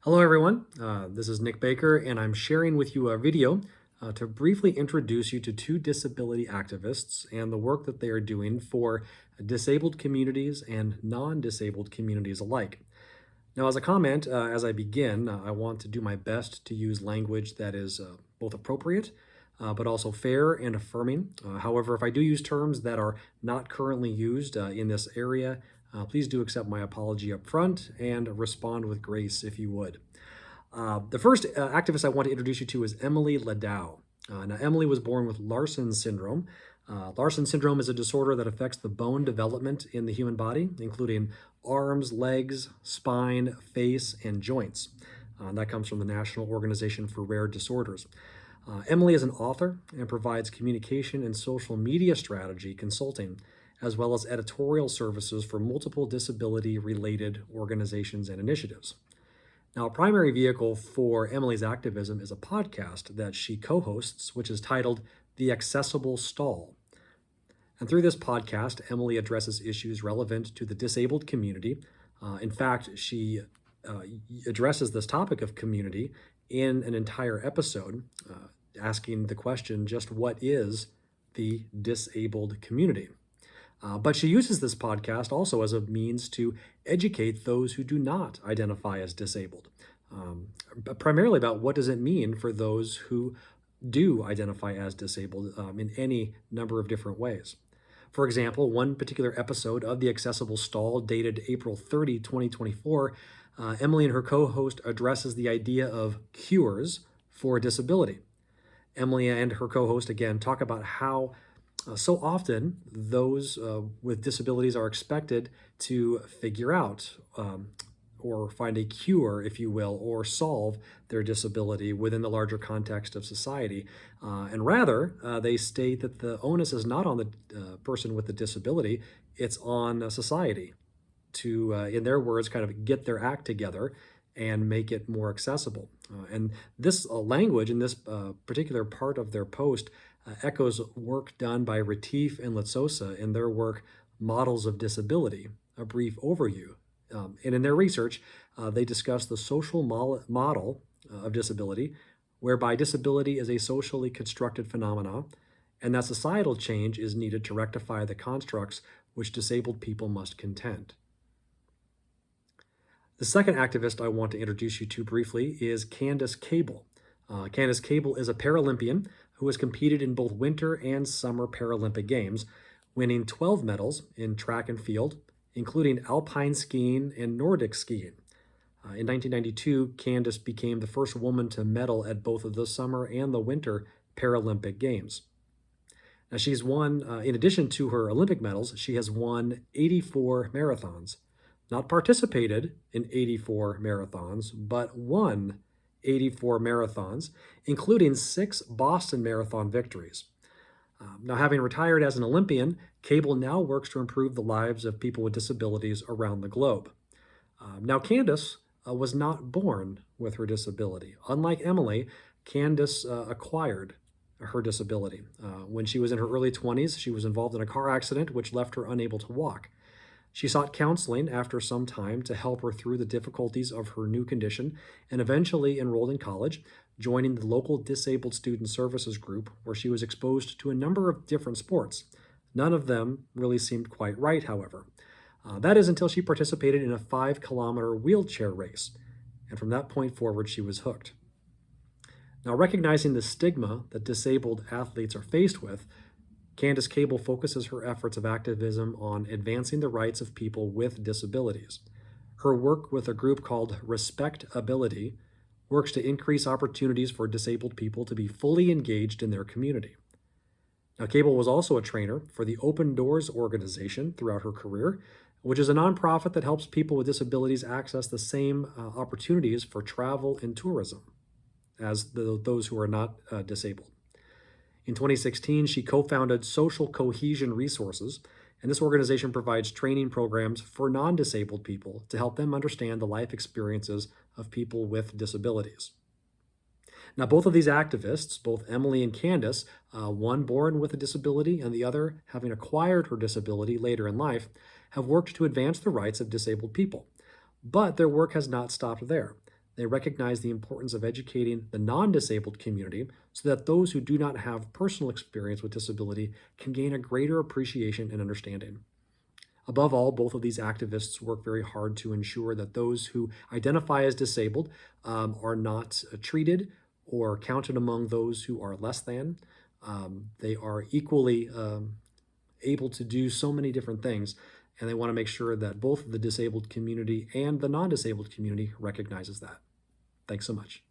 Hello everyone, this is Nick Baker and I'm sharing with you a video to briefly introduce you to two disability activists and the work that they are doing for disabled communities and non-disabled communities alike. Now as a comment, as I begin, I want to do my best to use language that is both appropriate but also fair and affirming. However, if I do use terms that are not currently used in this area, please do accept my apology up front and respond with grace if you would. The first activist I want to introduce you to is Emily Ladau. Now, Emily was born with Larson syndrome. Larson syndrome is a disorder that affects the bone development in the human body, including arms, legs, spine, face, and joints. That comes from the National Organization for Rare Disorders. Emily is an author and provides communication and social media strategy consulting, as well as editorial services for multiple disability-related organizations and initiatives. Now, a primary vehicle for Emily's activism is a podcast that she co-hosts, which is titled The Accessible Stall. And through this podcast, Emily addresses issues relevant to the disabled community. In fact, she addresses this topic of community in an entire episode, asking the question, just what is the disabled community? But she uses this podcast also as a means to educate those who do not identify as disabled, primarily about what does it mean for those who do identify as disabled in any number of different ways. For example, one particular episode of The Accessible Stall dated April 30, 2024, Emily and her co-host addresses the idea of cures for disability. Emily and her co-host, again, talk about how so often those with disabilities are expected to figure out or find a cure, if you will, or solve their disability within the larger context of society. And rather, they state that the onus is not on the person with the disability, it's on society to, in their words, kind of get their act together and make it more accessible. And this language in this particular part of their post echoes work done by Retief and Letsosa in their work, Models of Disability, a brief overview. And in their research, they discuss the social model of disability, whereby disability is a socially constructed phenomenon, and that societal change is needed to rectify the constructs which disabled people must contend. The second activist I want to introduce you to briefly is Candace Cable. Candace Cable is a Paralympian who has competed in both Winter and Summer Paralympic Games, winning 12 medals in track and field, including alpine skiing and Nordic skiing. In 1992, Candace became the first woman to medal at both of the Summer and the Winter Paralympic Games. Now, she's won, in addition to her Olympic medals, she has won 84 marathons. Not participated in 84 marathons, but won 84 marathons, including 6 Boston Marathon victories. Now, having retired as an Olympian, Cable now works to improve the lives of people with disabilities around the globe. Now, Candace was not born with her disability. Unlike Emily, Candace acquired her disability. When she was in her early 20s, she was involved in a car accident which left her unable to walk. She sought counseling after some time to help her through the difficulties of her new condition and eventually enrolled in college, joining the local Disabled Student Services group where she was exposed to a number of different sports. None of them really seemed quite right, however. That is until she participated in a 5-kilometer wheelchair race, and from that point forward she was hooked. Now, recognizing the stigma that disabled athletes are faced with, Candace Cable focuses her efforts of activism on advancing the rights of people with disabilities. Her work with a group called Respect Ability works to increase opportunities for disabled people to be fully engaged in their community. Now, Cable was also a trainer for the Open Doors organization throughout her career, which is a nonprofit that helps people with disabilities access the same opportunities for travel and tourism as those who are not disabled. In 2016, she co-founded Social Cohesion Resources, and this organization provides training programs for non-disabled people to help them understand the life experiences of people with disabilities. Now, both of these activists, both Emily and Candace, one born with a disability and the other having acquired her disability later in life, have worked to advance the rights of disabled people. But their work has not stopped there. They recognize the importance of educating the non-disabled community so that those who do not have personal experience with disability can gain a greater appreciation and understanding. Above all, both of these activists work very hard to ensure that those who identify as disabled are not treated or counted among those who are less than. They are equally able to do so many different things, and they want to make sure that both the disabled community and the non-disabled community recognizes that. Thanks so much.